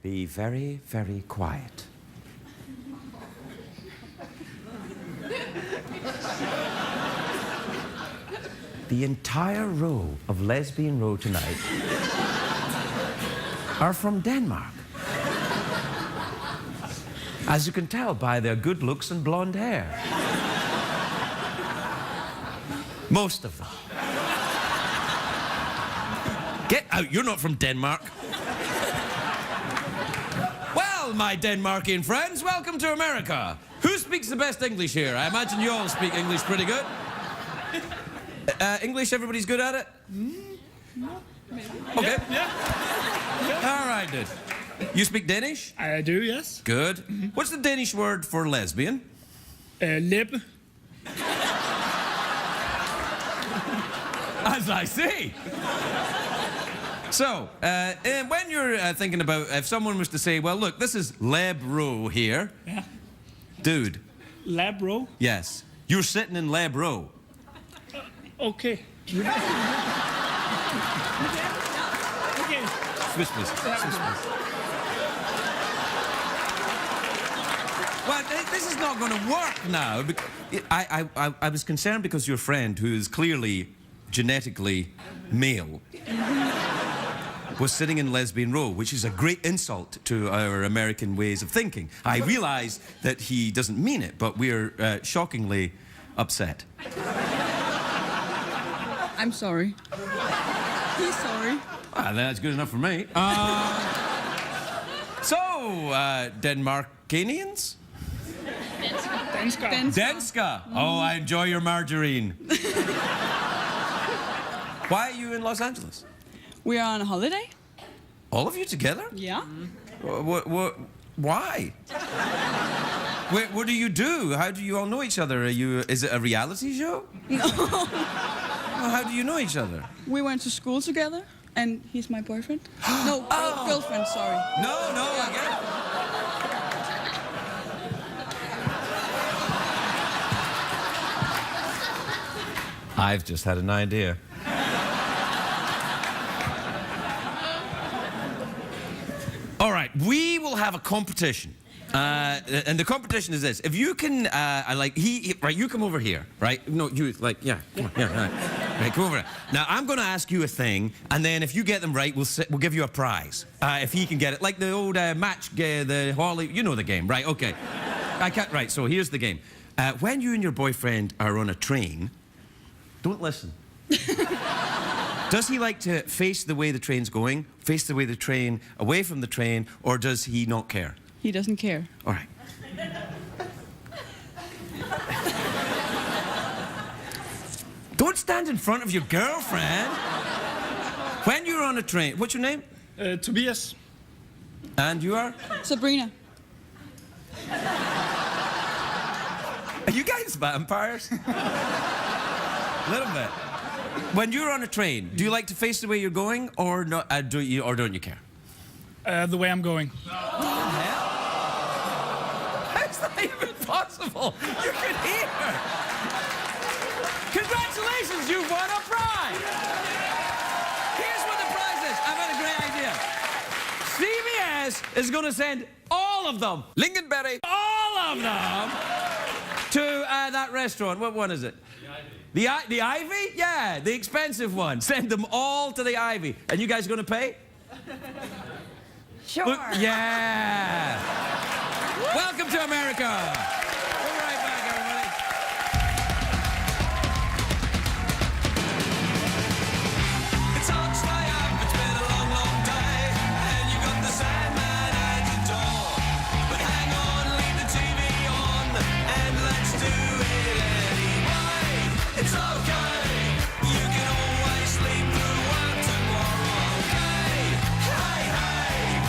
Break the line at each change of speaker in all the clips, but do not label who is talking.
Be very, very quiet. The entire row of Lesbian Row tonight are from Denmark. As you can tell by their good looks and blonde hair. Most of them. Get out, you're not from Denmark. Well, my Denmarkian friends, welcome to America. Who speaks the best English here? I imagine you all speak English pretty good. English, everybody's good at it?
No, maybe.
Okay.
Yeah.
All right, dude. You speak Danish?
I do, yes.
Good. What's the Danish word for lesbian?
Læbe.
As I see. So, and when you're thinking about, if someone was to say, well, look, this is Lab Row here.
Yeah.
Dude.
Lab row.
Yes. You're sitting in Lab Row.
Okay. Okay.
Swiss, please. Swiss, please. Well, this is not going to work now. I was concerned because your friend, who is clearly genetically male, was sitting in Lesbian Row, which is a great insult to our American ways of thinking. I realize that he doesn't mean it, but we're shockingly upset.
I'm sorry. He's sorry.
Well, that's good enough for me. So, Denmarkanians?
Dansker.
Denska. Oh, I enjoy your margarine. Why are you in Los Angeles?
We are on a holiday.
All of you together?
Yeah.
Why? What do you do? How do you all know each other? Is it a reality show?
No.
Well, how do you know each other?
We went to school together, and he's my boyfriend. No, girlfriend, sorry.
No, I get it. I've just had an idea. All right, we will have a competition. And the competition is this. If you can, right, you come over here, right? No, you, yeah, come on, yeah, right. Right, come over here. Now, I'm going to ask you a thing, and then if you get them right, we'll give you a prize. If he can get it. Like the old match, the Holly, you know the game, right? Okay. Right, so here's the game. When you and your boyfriend are on a train, don't listen. Does he like to face the way the train's going, face the way the train, away from the train, or does he not care?
He doesn't care.
All right. Don't stand in front of your girlfriend. When you're on a train, what's your name?
Tobias.
And you are?
Sabrina.
Are you guys vampires? A little bit. When you're on a train, do you like to face the way you're going, or not? Don't you care?
The way I'm going.
How's that even possible? You can hear. Congratulations, you've won a prize. Here's what the prize is. I've had a great idea. CBS is going to send all of them, Lingonberry, all of them, to that restaurant. What one is it? The Ivy? Yeah, the expensive one. Send them all to the Ivy. And you guys going to pay?
Sure.
Look, yeah. Welcome to America. We'll be right back, everybody. It's hard to stay up. It's been a long, long day. And you got the Sandman at your door. But hang on, leave the TV on. And let's do it anyway. It's okay. You can always sleep through work tomorrow. Okay. Hey, hey.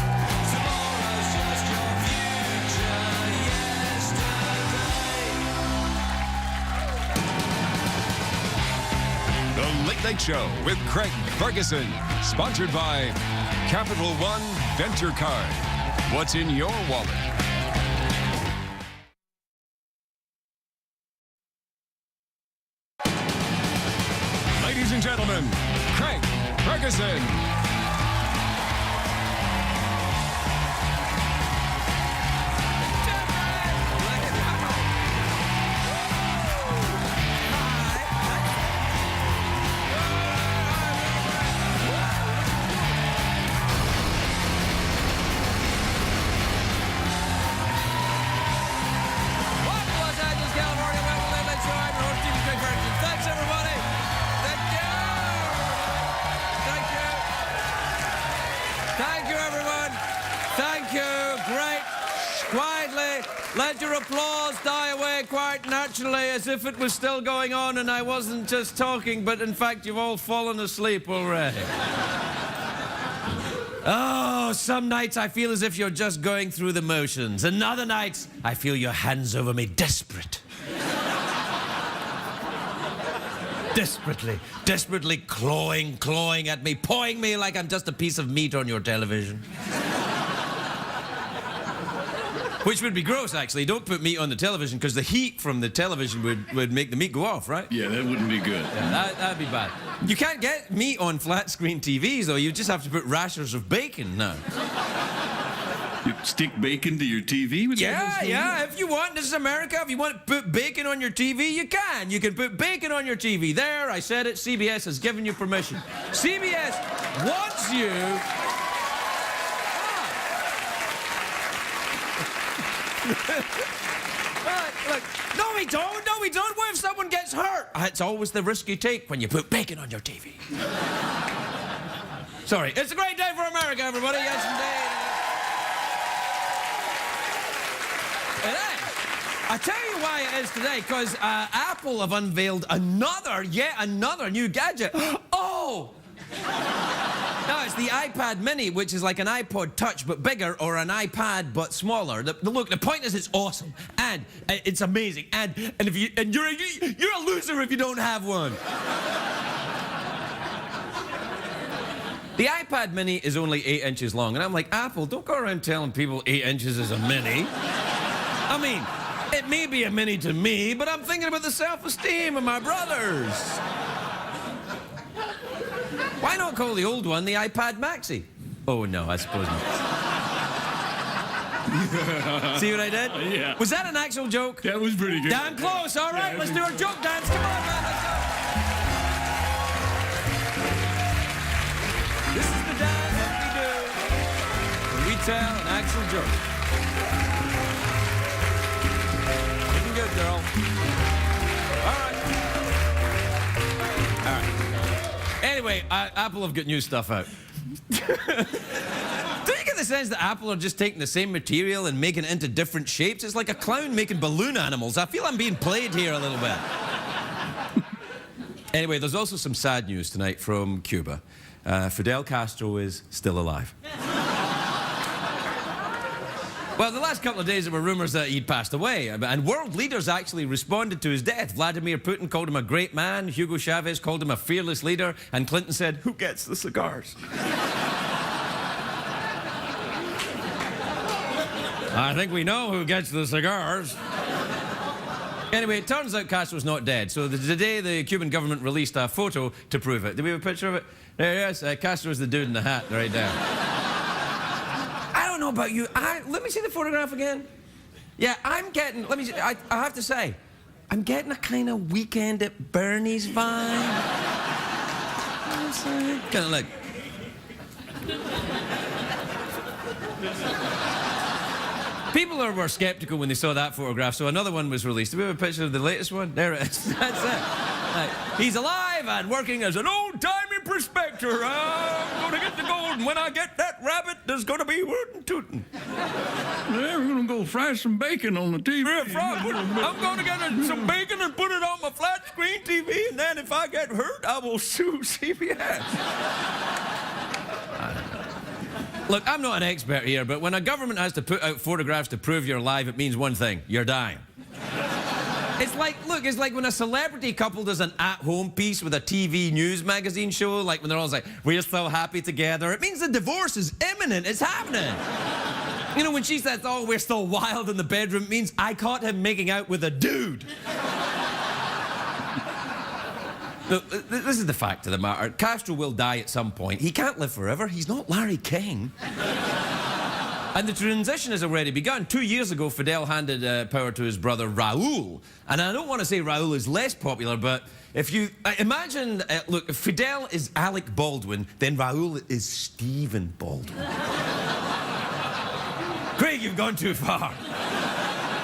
Tomorrow's just your future yesterday.
The Late Night Show with Craig Ferguson. Sponsored by Capital One Venture Card. What's in your wallet? Ladies and gentlemen, Craig Ferguson.
Let your applause die away quite naturally as if it was still going on and I wasn't just talking, but in fact you've all fallen asleep already. Oh, some nights I feel as if you're just going through the motions. And other nights, I feel your hands over me, desperate. Desperately clawing at me, pawing me like I'm just a piece of meat on your television. Which would be gross, actually. Don't put meat on the television, because the heat from the television would make the meat go off, right?
Yeah, that wouldn't be good.
Yeah, that'd be bad. You can't get meat on flat-screen TVs, though. You just have to put rashers of bacon now.
You stick bacon to your TV?
Yeah, if you want. This is America. If you want to put bacon on your TV, you can. You can put bacon on your TV. There, I said it. CBS has given you permission. CBS wants you... Look, no, we don't. What if someone gets hurt? It's always the risk you take when you put bacon on your TV. Sorry, it's a great day for America, everybody. Yes, indeed. It is. I tell you why it is today, because Apple have unveiled yet another new gadget. Oh! No, it's the iPad Mini, which is like an iPod Touch but bigger, or an iPad but smaller. Look, the point is it's awesome and it's amazing, and you're a loser if you don't have one. The iPad Mini is only 8 inches long, and I'm like, Apple, don't go around telling people 8 inches is a mini. I mean, it may be a mini to me, but I'm thinking about the self-esteem of my brothers. Why not call the old one the iPad Maxi? Oh, no, I suppose not. See what I did?
Yeah.
Was that an actual joke?
That was pretty good.
Damn close. All right, let's do our joke dance. Come on, man, let's go. This is the dance that we do when we tell an actual joke. Looking good, girl. All right. All right. Anyway, Apple have got new stuff out. Don't you get the sense that Apple are just taking the same material and making it into different shapes? It's like a clown making balloon animals. I feel I'm being played here a little bit. Anyway, there's also some sad news tonight from Cuba. Fidel Castro is still alive. Well, the last couple of days there were rumors that he'd passed away, and world leaders actually responded to his death. Vladimir Putin called him a great man, Hugo Chavez called him a fearless leader, and Clinton said, "Who gets the cigars?" I think we know who gets the cigars. Anyway, it turns out Castro's not dead, so today the Cuban government released a photo to prove it. Do we have a picture of it? There he is. Castro's the dude in the hat right there. I don't know about you. Let me see the photograph again. Yeah, I'm getting, let me see, I have to say, I'm getting a kind of Weekend at Bernie's vibe. Kind of like... People were skeptical when they saw that photograph, so another one was released. Do we have a picture of the latest one? There it is. That's it. He's alive and working as an old-timey prospector. I'm going to get the gold, and when I get that rabbit, there's going to be rootin' tootin'.
Yeah, we're going to go fry some bacon on the TV.
Yeah, I'm going to get some bacon and put it on my flat-screen TV, and then if I get hurt, I will sue CBS. Look, I'm not an expert here, but when a government has to put out photographs to prove you're alive, it means one thing: you're dying. It's like when a celebrity couple does an at-home piece with a TV news magazine show, like when they're all like, "We're so happy together." It means the divorce is imminent. It's happening. You know, when she says, "Oh, we're still wild in the bedroom," it means I caught him making out with a dude. Look, this is the fact of the matter. Castro will die at some point. He can't live forever. He's not Larry King. And the transition has already begun. 2 years ago, Fidel handed power to his brother Raul. And I don't want to say Raul is less popular, but if you imagine, look, if Fidel is Alec Baldwin, then Raul is Stephen Baldwin. Craig, you've gone too far.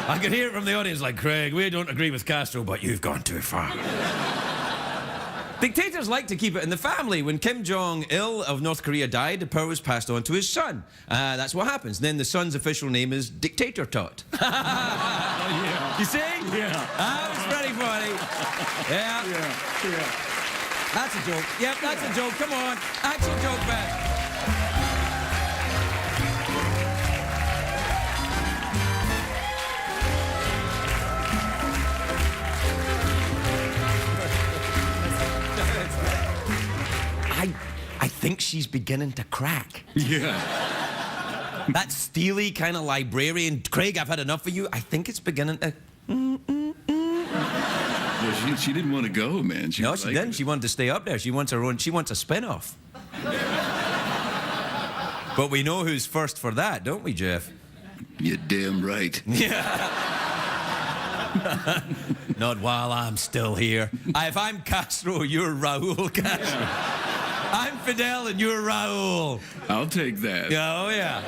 I could hear it from the audience like, Craig, we don't agree with Castro, but you've gone too far. Dictators like to keep it in the family. When Kim Jong-il of North Korea died, the power was passed on to his son. That's what happens. Then the son's official name is Dictator Tot.
Yeah.
You see?
Yeah.
That was pretty funny. Yeah.
Yeah.
That's a joke. Yep, that's a joke. Come on. Actual joke, man. I think she's beginning to crack.
Yeah.
That steely kind of librarian, Craig, I've had enough of you. I think it's beginning to...
Yeah, she didn't want to go, man.
No, she didn't. She wanted to stay up there. She wants her own... She wants a spin-off. But we know who's first for that, don't we, Jeff?
You're damn right.
Yeah. Not while I'm still here. If I'm Castro, you're Raul Castro.
Yeah.
I'm Fidel and you're Raul.
I'll take that.
Yeah, oh yeah.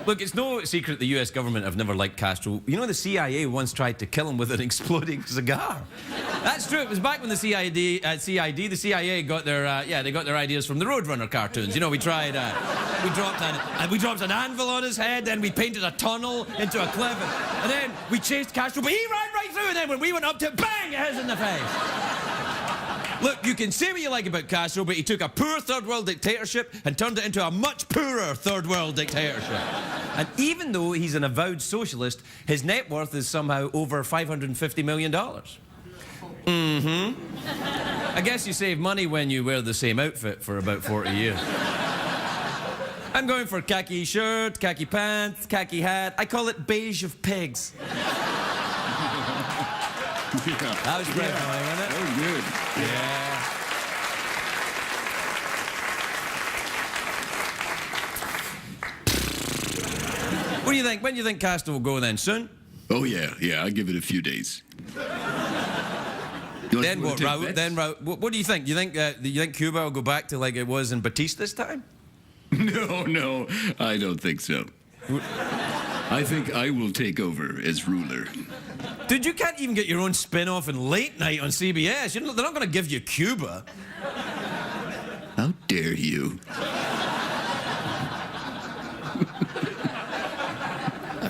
Look, it's no secret the US government have never liked Castro. You know the CIA once tried to kill him with an exploding cigar. That's true. It was back when the CIA got their they got their ideas from the Roadrunner cartoons. You know, we tried we dropped an anvil on his head, then we painted a tunnel into a cliff, and then we chased Castro, but he ran right through, and then when we went up to it, bang, it hit us in the face. Look, you can say what you like about Castro, but he took a poor third world dictatorship and turned it into a much poorer third world dictatorship. And even though he's an avowed socialist, his net worth is somehow over $550 million. Mm-hmm. I guess you save money when you wear the same outfit for about 40 years. I'm going for khaki shirt, khaki pants, khaki hat. I call it beige of pigs.
Yeah.
That was pretty funny, wasn't it?
That was good.
Yeah. What do you think? When do you think Castro will go then? Soon?
Oh, yeah. Yeah, I'll give it a few days.
Then what, Raul? Then Raul? What do you think? Do you think Cuba will go back to like it was in Batista's time?
No, I don't think so. I think I will take over as ruler.
Dude, you can't even get your own spin-off in late night on CBS. They're not going to give you Cuba.
How dare you?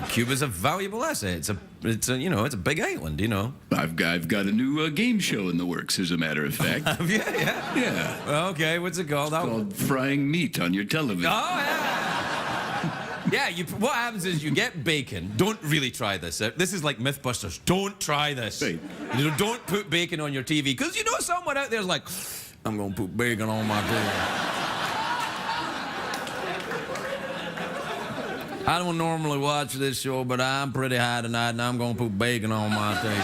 Cuba's a valuable asset. It's a big island, you know.
I've got a new game show in the works, as a matter of fact.
Yeah.
Yeah.
Well, okay, what's it called?
It's called Frying Meat on Your Television.
Oh, yeah. Yeah, what happens is you get bacon. Don't really try this. This is like Mythbusters. Don't try this.
Right.
Don't put bacon on your TV. Because you know someone out there's like, I'm going to put bacon on my TV. I don't normally watch this show, but I'm pretty high tonight, and I'm going to put bacon on my TV.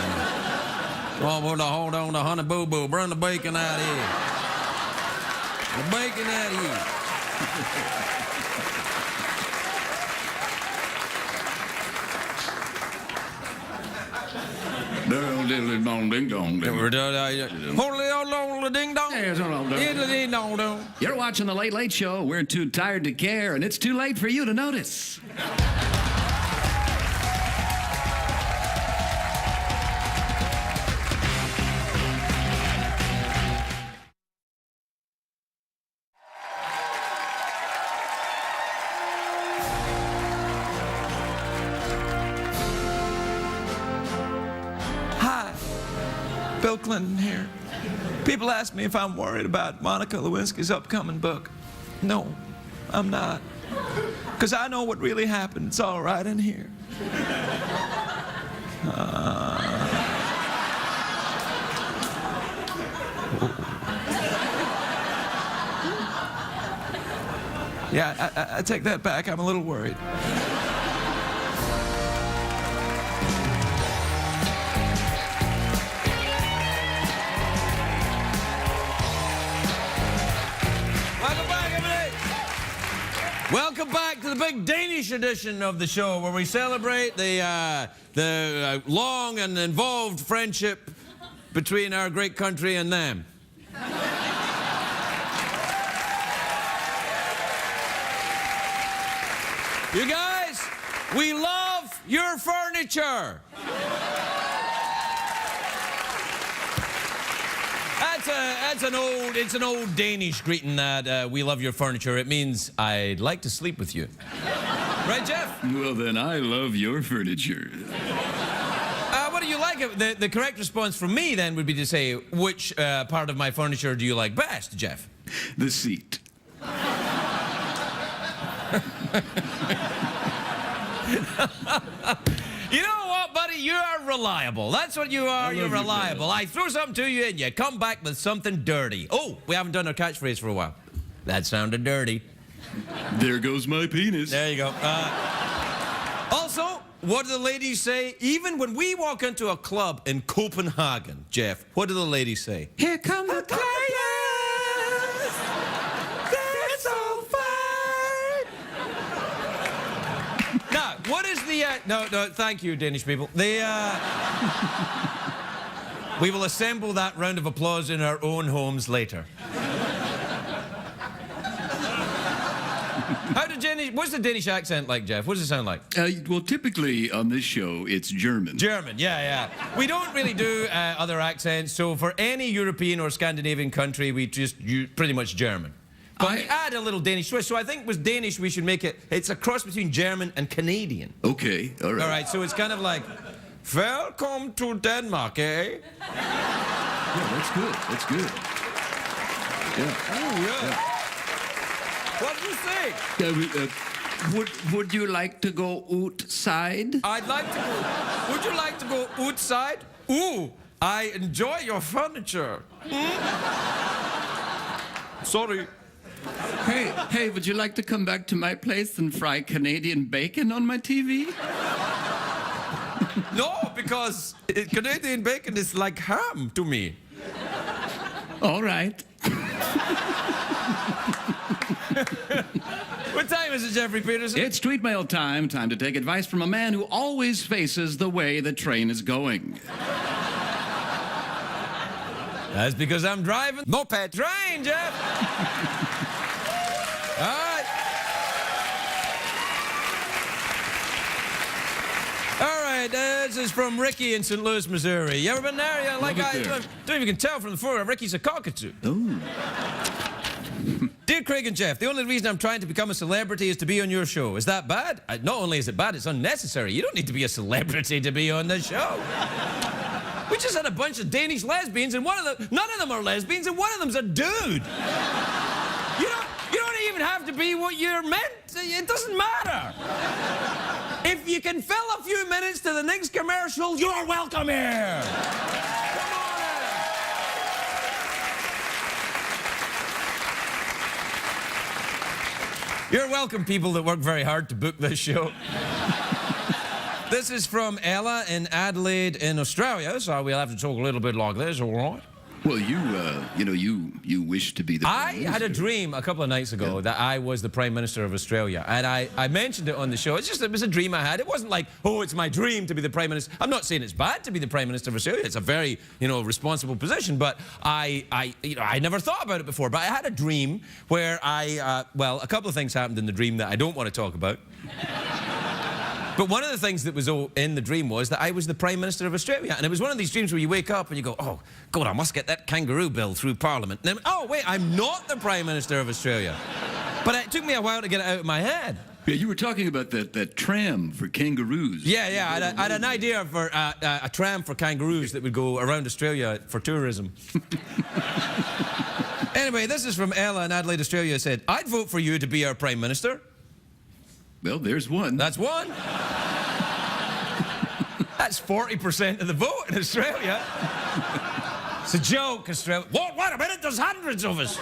Hold on to Honey Boo Boo. Bring the bacon out here. The bacon out here.
Ding dong, ding dong.
You're watching The Late Late Show. We're too tired to care, and it's too late for you to notice.
Hi, Bill Clinton here. People ask me if I'm worried about Monica Lewinsky's upcoming book. No, I'm not. Because I know what really happened. It's all right in here. Yeah, I take that back. I'm a little worried.
Welcome back to the big Danish edition of the show, where we celebrate the long and involved friendship between our great country and them. You guys, we love your furniture. That's It's an old Danish greeting that we love your furniture. It means I'd like to sleep with you. Right, Jeff?
Well, then I love your furniture.
What do you like? The correct response from me then would be to say, which part of my furniture do you like best, Jeff?
The seat.
You know what, buddy? You are reliable. That's what you are. You're reliable. I throw something to you and you come back with something dirty. Oh, we haven't done our catchphrase for a while. That sounded dirty.
There goes my penis.
There you go. Also, what do the ladies say? Even when we walk into a club in Copenhagen, Jeff, what do the ladies say?
Here come the players. They're so fine.
Now, what is the... No, thank you, Danish people. We will assemble that round of applause in our own homes later. What's the Danish accent like, Jeff? What does it sound like?
Well, typically on this show, it's German.
German, yeah. We don't really do other accents, so for any European or Scandinavian country, we just use pretty much German. But we add a little Danish twist, so I think with Danish, we should make it's a cross between German and Canadian.
Okay, all right.
All right, so it's kind of like, welcome to Denmark, eh?
Yeah, that's good. That's good. Yeah.
Oh, yeah. What do you think?
Would you like to go outside?
I'd like to go. Would you like to go outside? Ooh, I enjoy your furniture. Sorry.
Hey, would you like to come back to my place and fry Canadian bacon on my TV?
No, because Canadian bacon is like ham to me.
All right.
What time is it, Jeffrey Peterson?
It's tweet mail time. Time to take advice from a man who always faces the way the train is going.
That's because I'm driving moped train, Jeff. All right. All right, this is from Ricky in St. Louis, Missouri. You ever been there? Yeah, like I don't know if you can tell from the photo, Ricky's a cockatoo.
Oh.
Dear Craig and Jeff, the only reason I'm trying to become a celebrity is to be on your show. Is that bad? Not only is it bad, it's unnecessary. You don't need to be a celebrity to be on the show. We just had a bunch of Danish lesbians, and none of them are lesbians, and one of them's a dude. You don't even have to be what you're meant. It doesn't matter. If you can fill a few minutes to the next commercial, you're welcome here. Come on in. You're welcome, people that work very hard to book this show. This is from Ella in Adelaide in Australia, so we'll have to talk a little bit like this, all right?
Well, you wish to be the Prime Minister.
I had a dream a couple of nights ago that I was the Prime Minister of Australia, and I mentioned it on the show. It was a dream I had. It wasn't like, oh, it's my dream to be the Prime Minister. I'm not saying it's bad to be the Prime Minister of Australia. It's a very, responsible position, but I never thought about it before. But I had a dream where a couple of things happened in the dream that I don't want to talk about. But one of the things that was in the dream was that I was the Prime Minister of Australia. And it was one of these dreams where you wake up and you go, oh, God, I must get that kangaroo bill through Parliament. And then, oh, wait, I'm not the Prime Minister of Australia. But it took me a while to get it out of my head.
Yeah, you were talking about that tram for kangaroos.
Yeah, I had an idea for a tram for kangaroos that would go around Australia for tourism. Anyway, this is from Ella in Adelaide, Australia. It said, I'd vote for you to be our Prime Minister.
Well, there's one.
That's one. That's 40% of the vote in Australia. It's a joke, Australia. Whoa, wait a minute, there's hundreds of us.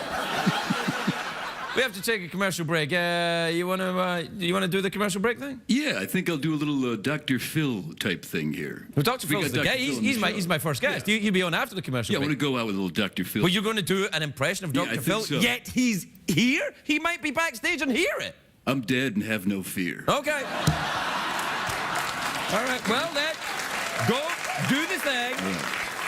We have to take a commercial break. You want to do the commercial break thing?
Yeah, I think I'll do a little Dr. Phil type thing here.
Well, Dr. Phil's the guy. He's my first guest.
Yeah.
You'll be on after the commercial
Yeah,
break.
I want to go out with a little Dr. Phil.
Well, you're going to do an impression of Dr.
I
Phil,
think so.
Yet he's here? He might be backstage and hear it.
I'm dead and have no fear.
Okay. All right, well then, go do the thing.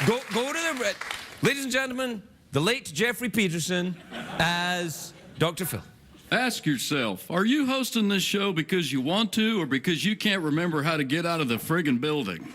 Go to the... Ladies and gentlemen, the late Jeffrey Peterson as Dr. Phil.
Ask yourself, are you hosting this show because you want to or because you can't remember how to get out of the friggin' building?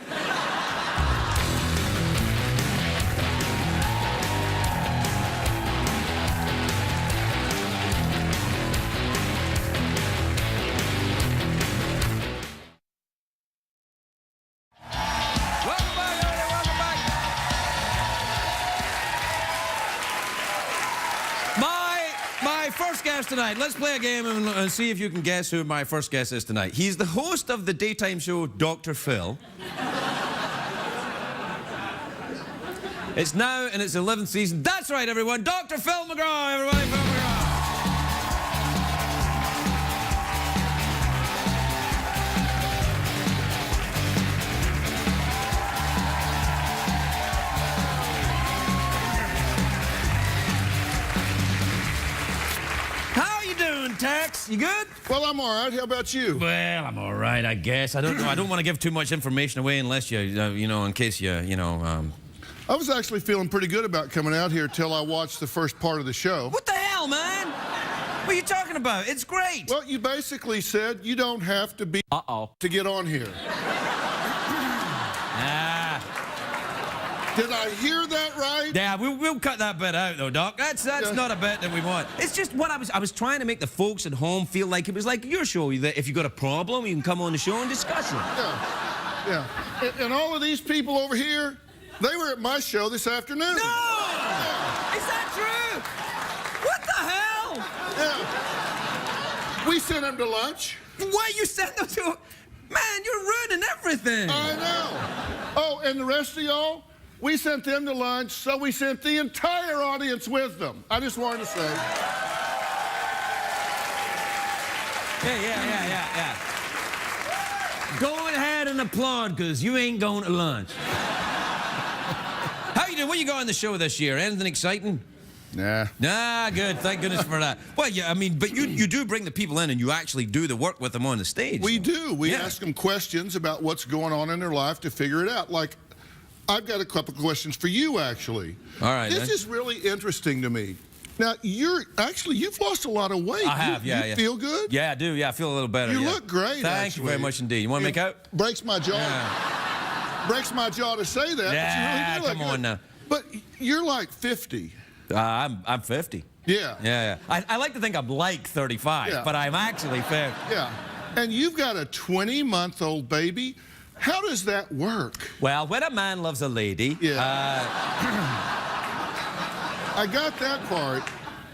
guest tonight. Let's play a game and see if you can guess who my first guest is tonight. He's the host of the daytime show Dr. Phil. It's now in its 11th season. That's right, everyone. Dr. Phil McGraw, everybody. Phil McGraw. How you doing, Tex? You good?
Well, I'm all right. How about you?
Well, I'm all right, I guess. I don't know. I don't want to give too much information away unless you know, in case
I was actually feeling pretty good about coming out here till I watched the first part of the show.
What the hell, man? What are you talking about? It's great.
Well, you basically said you don't have to be to get on here. Did I hear that right?
Yeah, we'll cut that bit out, though, Doc. That's not a bit that we want. It's just what I was trying to make the folks at home feel like it was like your show. That if you got a problem, you can come on the show and discuss it.
Yeah. And all of these people over here, they were at my show this afternoon.
No! Is that true? What the hell?
Yeah. We sent them to lunch.
Why you sent them to? Man, you're ruining everything.
I know. Oh, and the rest of y'all, we sent them to lunch, so we sent the entire audience with them. I just wanted to say.
Yeah. Go ahead and applaud, because you ain't going to lunch. How you doing? What you got on the show this year? Anything exciting?
Nah.
Nah, good. Thank goodness for that. Well, yeah, I mean, but you do bring the people in and you actually do the work with them on the stage.
We do. We
Yeah.
ask them questions about what's going on in their life to figure it out. Like, I've got a couple of questions for you, actually.
All right.
This is really interesting to me. Now, you've lost a lot of weight.
I have,
you feel good?
Yeah, I do. Yeah, I feel a little better.
You
yeah.
look great,
Thank you very much indeed. You want to make out?
Breaks my jaw.
Yeah.
Breaks my jaw to say that.
Yeah,
but you really do look
come on
good.
now.
But you're like 50.
I'm 50.
Yeah.
Yeah. I like to think I'm like 35,
Yeah.
but I'm actually 50.
Yeah. And you've got a 20-month-old baby. How does that work?
Well, when a man loves a lady,
I got that part,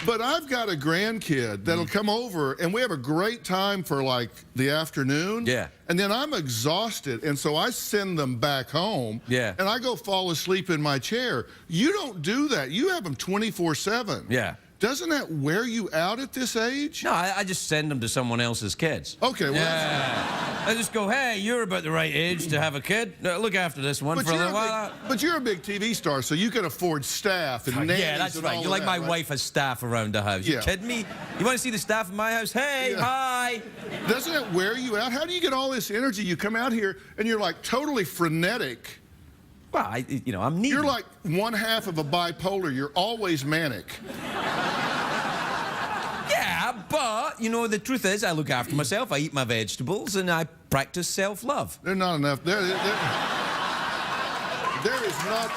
but I've got a grandkid that'll come over, and we have a great time for, like, the afternoon.
Yeah.
And then I'm exhausted, and so I send them back home.
Yeah.
And I go fall asleep in my chair. You don't do that. You have them 24/7.
Yeah.
Doesn't that wear you out at this age?
no, I just send them to someone else's kids.
Okay, well,
Yeah. I just go, hey, you're about the right age to have a kid. Look after this one for a little while.
But you're a big TV star, so you can afford staff and nannies.
Yeah, that's
and
right.
all
You're
of
like
that,
my
right?
wife has staff around the house. You
Yeah.
kidding me? You want to see the staff in my house? Hey,
Yeah.
hi.
Doesn't it wear you out? How do you get all this energy? You come out here and you're like totally frenetic.
Well, I'm needy.
You're like one half of a bipolar. You're always manic.
Yeah, but, the truth is I look after myself. I eat my vegetables and I practice self-love.
There's not enough. There is not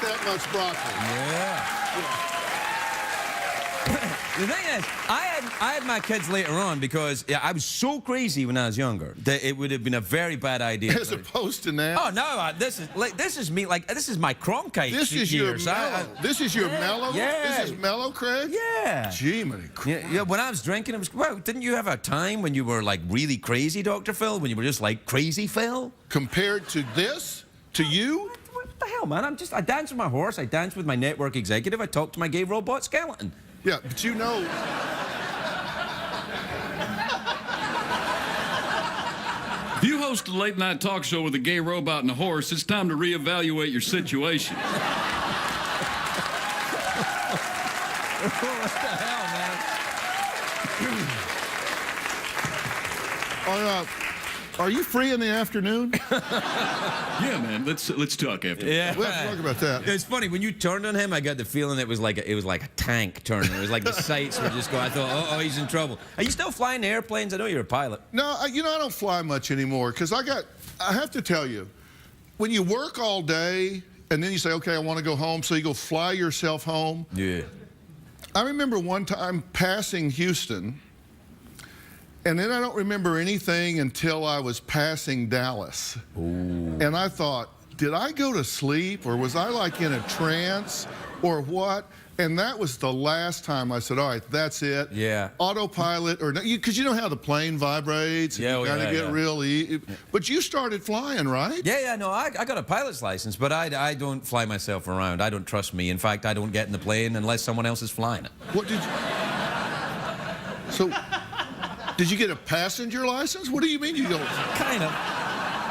that much broccoli.
Yeah. The thing is, I had my kids later on because I was so crazy when I was younger that it would have been a very bad idea.
As opposed to now.
Oh no! This is me. Like this is my Cronkite
This is
years.
your mellow. This is your mellow.
Yeah.
This is mellow, Craig.
Yeah.
Gee, many.
Yeah. When I was drinking, it was. Well, didn't you have a time when you were like really crazy, Dr. Phil? When you were just like crazy Phil?
Compared to this, to you.
What the hell, man? I dance with my horse. I dance with my network executive. I talk to my gay robot skeleton.
Yeah, but you know.
If you host a late-night talk show with a gay robot and a horse, it's time to reevaluate your situation.
What the hell, man?
Are you free in the afternoon?
Yeah, man. Let's talk after.
Yeah.
We'll have to talk about that.
It's funny when you turned on him. I got the feeling it was like a tank turning. It was like the sights were just going. I thought, oh, he's in trouble. Are you still flying the airplanes? I know you're a pilot.
No, I don't fly much anymore because I have to tell you, when you work all day and then you say, okay, I want to go home, so you go fly yourself home.
Yeah.
I remember one time passing Houston, and then I don't remember anything until I was passing Dallas.
Ooh.
And I thought, did I go to sleep or was I like in a trance or what? And that was the last time I said, all right, that's it.
Yeah.
Autopilot, or because you know how the plane vibrates.
Yeah,
you gotta get really. But you started flying, right?
Yeah, no, I got a pilot's license, but I don't fly myself around. I don't trust me. In fact, I don't get in the plane unless someone else is flying it.
What did you? So, did you get a passenger license? What do you mean you don't?
Kind of.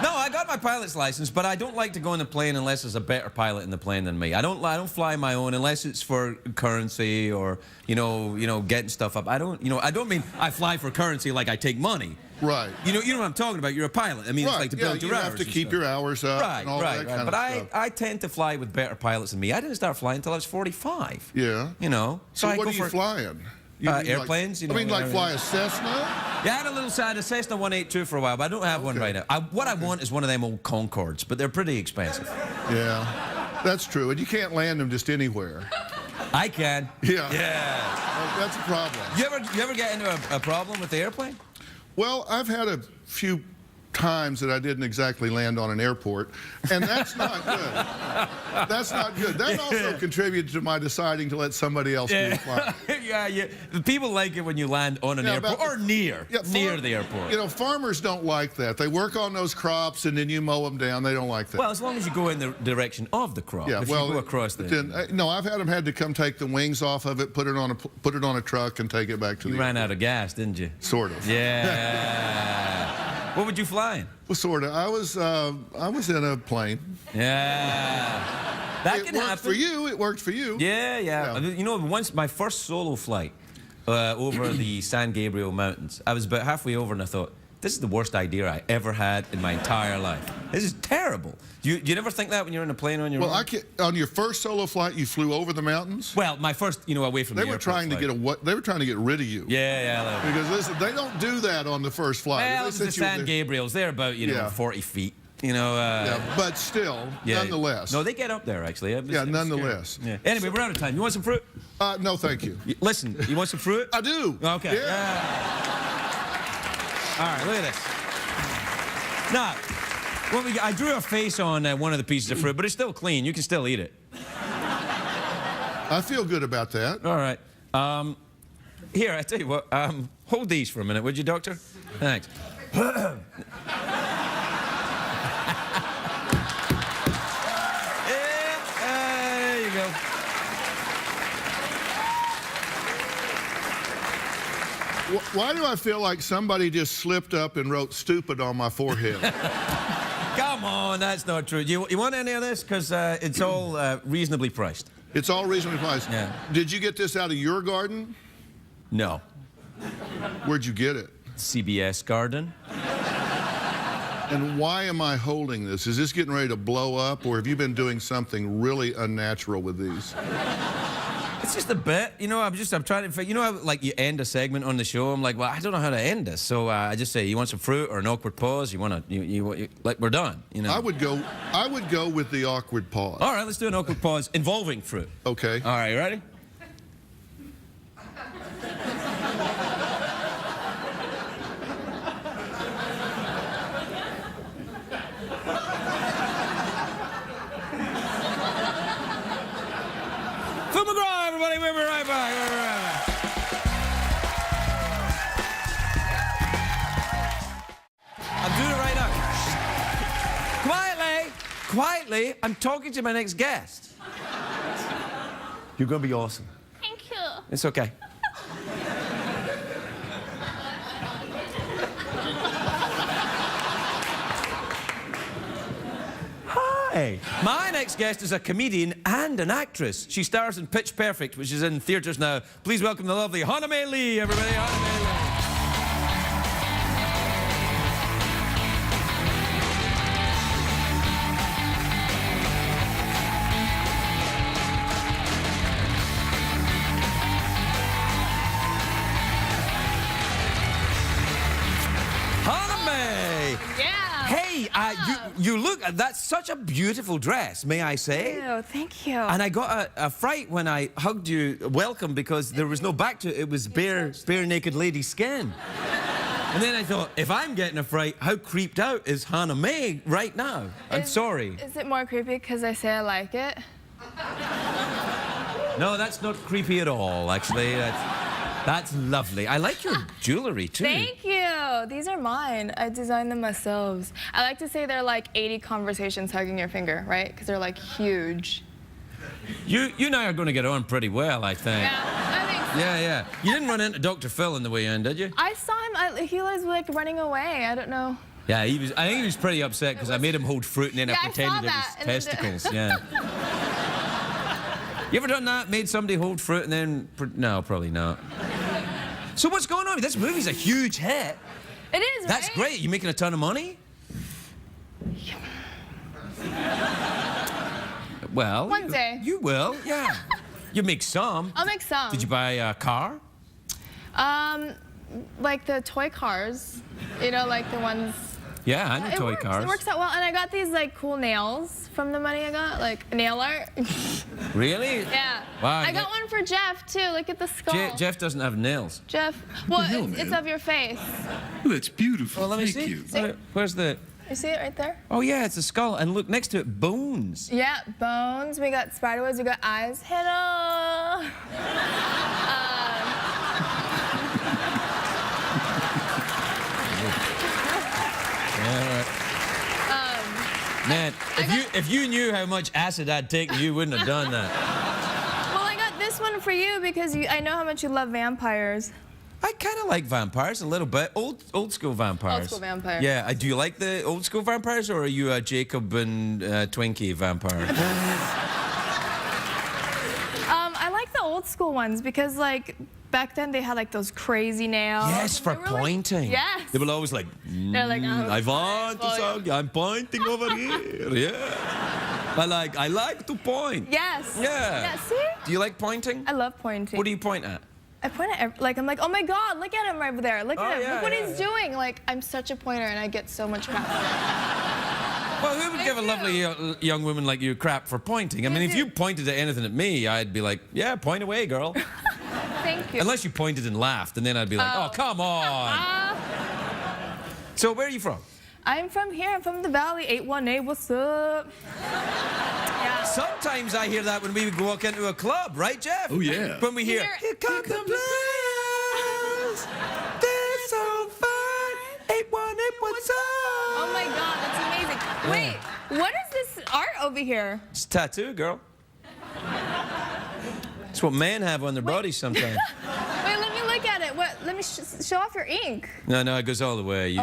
No, I got my pilot's license, but I don't like to go in the plane unless there's a better pilot in the plane than me. I don't fly my own unless it's for currency or you know getting stuff up. I don't mean I fly for currency like I take money.
Right.
You know what I'm talking about. You're a pilot. I mean,
Right.
it's like to build your
you
hours.
have to
and
keep
stuff.
your hours up.
Right,
and all
right,
that
right.
kind
But
of stuff.
I tend to fly with better pilots than me. I didn't start flying until I was 45.
Yeah.
You know.
So
I
what
go
are you
for
flying? You mean
airplanes.
Like, I mean, like fly a Cessna?
Yeah, I had a little side of Cessna 182 for a while, but I don't have one right now. What I want is one of them old Concords, but they're pretty expensive.
Yeah, that's true. And you can't land them just anywhere.
I can.
Yeah.
Yeah.
That's a problem.
You ever get into a problem with the airplane?
Well, I've had a few times that I didn't exactly land on an airport, and that's not good. That's not good. That also contributed to my deciding to let somebody else do the flying.
Yeah. The people like it when you land on an airport or near the airport.
You know, farmers don't like that. They work on those crops and then you mow them down. They don't like that.
Well, as long as you go in the direction of the crop.
Yeah,
if
well,
you go across the.
no, I've had to come take the wings off of it, put it on a truck, and take it back to the.
You ran out of gas, didn't you?
Sort of.
Yeah. What would you fly in?
Well, sort of. I was in a plane.
Yeah. That can happen.
It worked for you. It worked for you.
Yeah. You know, once my first solo flight over the San Gabriel Mountains, I was about halfway over and I thought, this is the worst idea I ever had in my entire life. This is terrible. Do you never think that when you're in a plane on your own?
Well, on your first solo flight, you flew over the mountains?
Well, my first, away from the airport
They were trying to get rid of you.
Yeah.
Because listen, they don't do that on the first flight.
Well, it's the San Gabriels. They're about, 40 feet.
But still, nonetheless.
No, they get up there, actually.
Nonetheless.
Yeah. Anyway, we're out of time. You want some fruit?
No, thank you.
Listen, you want some fruit?
I do.
Okay.
Yeah.
All right, look at this. Now, I drew a face on one of the pieces of fruit, but it's still clean. You can still eat it.
I feel good about that.
All right. Here, I tell you what. Hold these for a minute, would you, Doctor? Thanks. There you go.
Why do I feel like somebody just slipped up and wrote stupid on my forehead?
Come on, that's not true. You want any of this? Because it's all reasonably priced.
It's all reasonably priced.
Yeah.
Did you get this out of your garden?
No.
Where'd you get it?
CBS garden.
And why am I holding this? Is this getting ready to blow up, or have you been doing something really unnatural with these?
It's just a bit, I'm trying to, how, like you end a segment on the show. I'm like, well, I don't know how to end this, so I just say, you want some fruit or an awkward pause? You want to, like we're done,
I would go with the awkward pause.
All right, let's do an awkward pause involving fruit.
Okay.
All right, you ready? Phil McGraw, everybody, we'll be right back. I'm doing it right now. Quietly, I'm talking to my next guest. You're going to be awesome.
Thank you.
It's okay. Hi. My next guest is a comedian and an actress. She stars in Pitch Perfect, which is in theaters now. Please welcome the lovely Hana Mae, everybody. Hana Mae. Hana Mae.
Yeah.
Hey, you look, that's such a beautiful dress, may I say?
Thank you.
And I got a fright when I hugged you, welcome, because there was no back to it. It was bare naked lady skin. And then I thought, if I'm getting a fright, how creeped out is Hana Mae right now? I'm sorry.
Is it more creepy because I say I like it?
No, that's not creepy at all, actually. That's lovely. I like your jewelry, too.
Thank you. These are mine. I designed them myself. I like to say they're like 80 conversations hugging your finger, right? Because they're like huge.
You and I are going to get on pretty well, I think.
Yeah, I think so.
Yeah. You didn't run into Dr. Phil on the way in, did you?
I saw him. He was like running away. I don't know.
Yeah, I think he was pretty upset because I made him hold fruit and then I
Yeah, I saw
pretended it
that,
was
and then
testicles. Yeah. You ever done that? Made somebody hold fruit and then... No, probably not. So what's going on? This movie's a huge hit.
It is,
That's
right?
great. You making a ton of money? Well...
One day.
You will, yeah. You make some.
I'll make some.
Did you buy a car?
Like the toy cars. You know, like the ones...
Yeah, I know toy
works.
cars.
It works out well. And I got these like cool nails from the money I got, like nail art.
Really?
Yeah.
Wow,
I got one for Jeff too. Look at the skull.
Jeff doesn't have nails.
Jeff. Well,
hell,
it's
man?
of your face.
Well, that's beautiful.
Well, let me
Thank
see.
you.
Where's the...
You see it right there?
Oh, yeah, it's a skull. And look, next to it, bones.
Yeah, bones. We got spider webs. We got eyes. Hello.
Man, if you knew how much acid I'd taken, you wouldn't have done that.
Well, I got this one for you because I know how much you love vampires.
I kind of like vampires a little bit. Old school vampires.
Old school vampires.
Yeah, do you like the old school vampires, or are you a Jacob and Twinkie vampire?
I like the old school ones because like back then they had like those crazy nails.
Yes, for
They were,
pointing.
Like, yes.
They were always like,
They're like,
I want to song, I'm pointing over here. Yeah. I like to point.
Yes.
Yeah.
Yeah. See?
Do you like pointing?
I love pointing.
What do you point at?
I point at I'm like, oh my God, look at him over there. Look at him.
yeah,
Look what
yeah,
he's doing. Like, I'm such a pointer and I get so much crap.
Well, who would give a lovely young woman like you crap for pointing? I mean, if you pointed at anything at me, I'd be like, yeah, point away, girl.
Thank you.
Unless you pointed and laughed, and then I'd be like, oh, come on. So where are you from?
I'm from here. I'm from the Valley. 818. What's up? Yeah.
Sometimes I hear that when we walk into a club, right, Jeff?
Oh, yeah.
When we hear, here come the players, they're so fine, 818, what's up?
Oh my God, that's amazing. Wait, what is this art over here?
It's a tattoo, girl. It's what men have on their bodies sometimes.
Wait, let me look at it. What? Let me show off your ink.
No, it goes all the way. You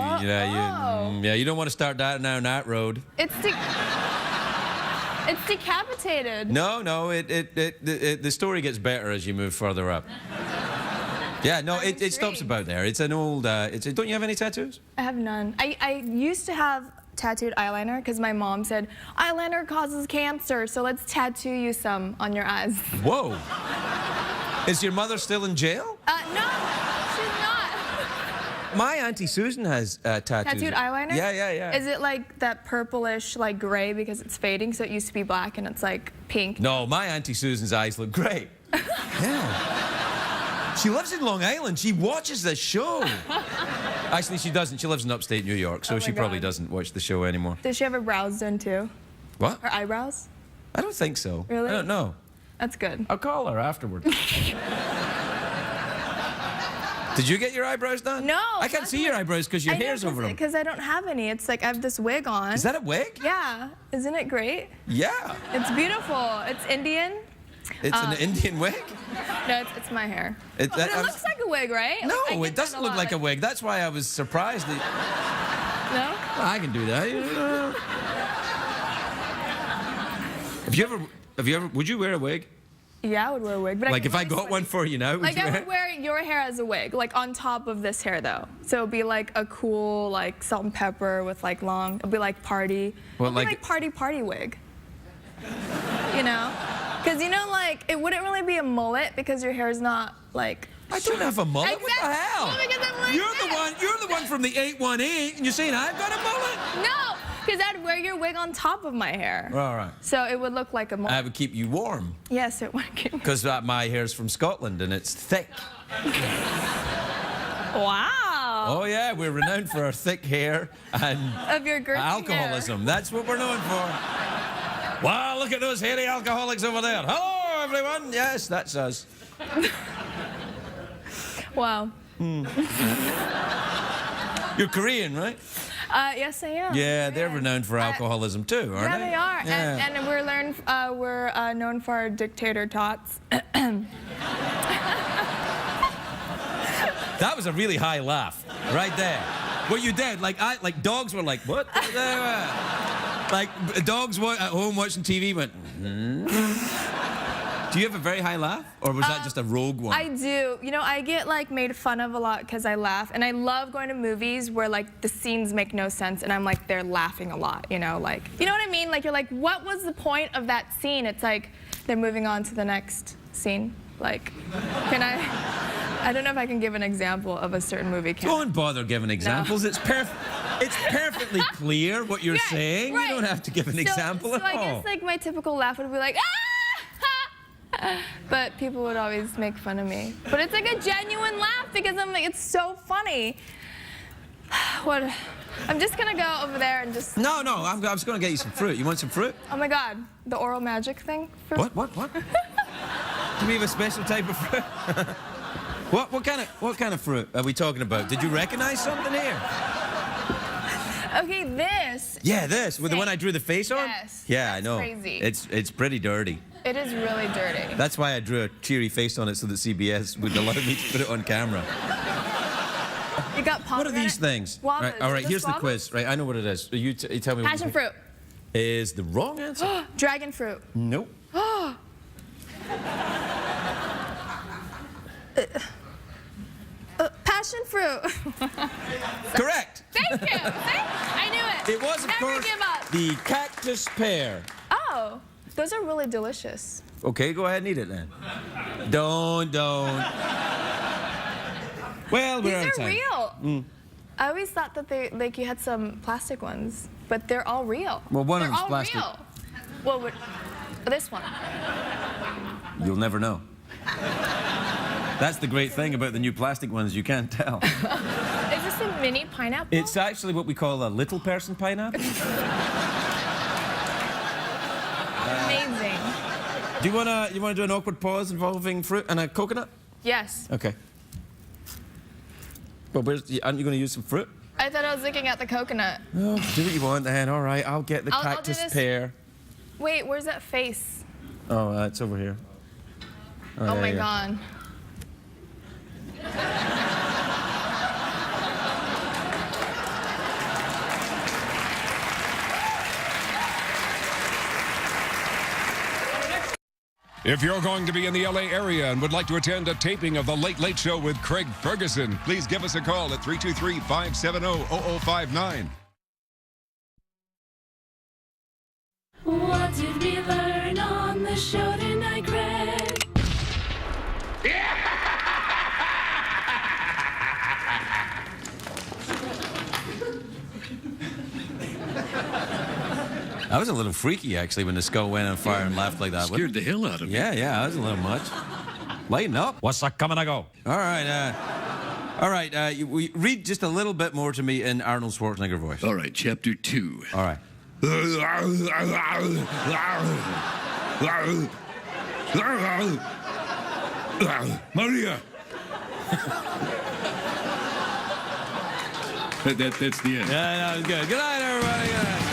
don't want to start down that road.
It's decapitated.
No, the story gets better as you move further up. Yeah, no, it stops about there. It's an old, don't you have any tattoos?
I have none. I used to have tattooed eyeliner because my mom said, eyeliner causes cancer, so let's tattoo you some on your eyes.
Whoa. Is your mother still in jail?
No, she's not.
My Auntie Susan has tattoos.
Tattooed eyeliner?
Yeah.
Is it like that purplish, like gray because it's fading, so it used to be black and it's like pink?
No, my Auntie Susan's eyes look great. Yeah. She lives in Long Island. She watches the show. Actually, she doesn't. She lives in upstate New York, so
Oh my
she probably
God.
doesn't watch the show anymore.
Does she have her brows done too?
What?
Her eyebrows?
I don't think so.
Really?
I don't know.
That's good.
I'll call her afterward. Did you get your eyebrows done?
No.
I can't see your eyebrows because your hair's over them.
Because I don't have any. It's like I have this wig on.
Is that a wig?
Yeah. Isn't it great?
Yeah.
It's beautiful. It's Indian.
It's an Indian wig?
No, it's my hair.
It-
But
that-
it
I was-
looks like a wig, right?
No,
Like, I
it
get
doesn't
that
look like a
lot.
wig. That's why I was surprised that...
No?
Well, I can do that. Would you wear a wig?
Yeah, I would wear a wig. But
Like
get
if I
really
got
sweaty.
one for you now, would
Like
you
I
wear
would
it?
wear your hair as a wig, like on top of this hair though. So it'd be like a cool, like salt and pepper with like long. It'd be like party.
Well,
It'd be
like-
like party wig. You know, because you know, like it wouldn't really be a mullet because your hair's not like.
I don't have a mullet. What the
Exactly.
hell?
Well, because I'm like
You're the one from the 818, and you're saying I've got a mullet?
No, because I'd wear your wig on top of my hair.
All right.
So it would look like a mullet.
I would keep you warm
Yes, it would.
because my hair's from Scotland and it's thick.
Wow.
Oh yeah, we're renowned for our thick hair and
Of your girthy
alcoholism. That's what we're known for. Wow, look at those hairy alcoholics over there. Hello,
everyone. Yes, that's us.
Wow.
You're Korean, right?
Yes, I am.
Yeah, they're renowned for alcoholism too, aren't
Yeah,
they?
they are.
Yeah.
And we're known for our dictator tots.
That was a really high laugh, right there. What you did, like dogs were like, what? Like dogs at home watching TV went. Do you have a very high laugh, or was that just a rogue one?
I do. You know, I get like made fun of a lot because I laugh, and I love going to movies where like the scenes make no sense, and I'm like they're laughing a lot. You know, like you know what I mean? Like you're like, what was the point of that scene? It's like they're moving on to the next scene. Like, can I? I don't know if I can give an example of a certain movie.
Don't bother giving examples.
No.
It's perfectly clear what you're saying.
Right.
You don't have to give an example at all.
So I guess like my typical laugh would be like, ah! But people would always make fun of me. But it's like a genuine laugh because I'm like, it's so funny. What? I'm just gonna go over there and just.
No, I'm just gonna get you some fruit. You want some fruit?
Oh my God, the oral magic thing.
What? Do we have a special type of fruit? What kind of fruit are we talking about? Did you recognize something here?
Okay, this.
Yeah, this with the one I drew the face on.
Yes.
Yeah, I know.
Crazy.
It's pretty dirty.
It is really dirty.
That's why I drew a cheery face on it so that CBS would allow me to put it on camera.
You got pomegranate.
What are these things?
Guavas.
Right, all right,
Is this
here's the
guavas?
quiz. Right, I know what it is. You tell me.
Passion fruit.
Is the wrong answer?
Dragon fruit.
Nope.
Passion fruit.
Correct.
Thank you. I knew it.
It was, of
Never
course,
give up.
the cactus pear.
Oh, those are really delicious.
Okay, go ahead and eat it then. Don't. Well, we're out
These
of
are
time.
real. I always thought that they like you had some plastic ones, but they're all real.
Well, one of
they're
them's
all
plastic.
Real. Well, this one.
You'll never know. That's the great thing about the new plastic ones, you can't tell.
Is this a mini pineapple?
It's actually what we call a little person pineapple.
Amazing.
Do you wanna do an awkward pause involving fruit and a coconut?
Yes.
Okay. Well, aren't you going to use some fruit?
I thought I was looking at the coconut.
Oh, do what you want then. All right, I'll get the
I'll do
cactus
this.
pear.
Wait, where's that face?
Oh, it's over here.
Oh
there
my
you go.
God.
If you're going to be in the LA area and would like to attend a taping of The Late Late Show with Craig Ferguson, please give us a call at 323-570-0059.
What did we learn on the show tonight, Craig?
That was a little freaky, actually, when the skull went on fire and laughed like that.
Scared the hell out of me.
Yeah, that was a little much. Lighten up. What's that coming to go? All right, we read just a little bit more to me in Arnold Schwarzenegger voice.
All right, chapter 2.
All right.
Maria. That's the end.
Yeah, that was good. Good night, everybody. Good night.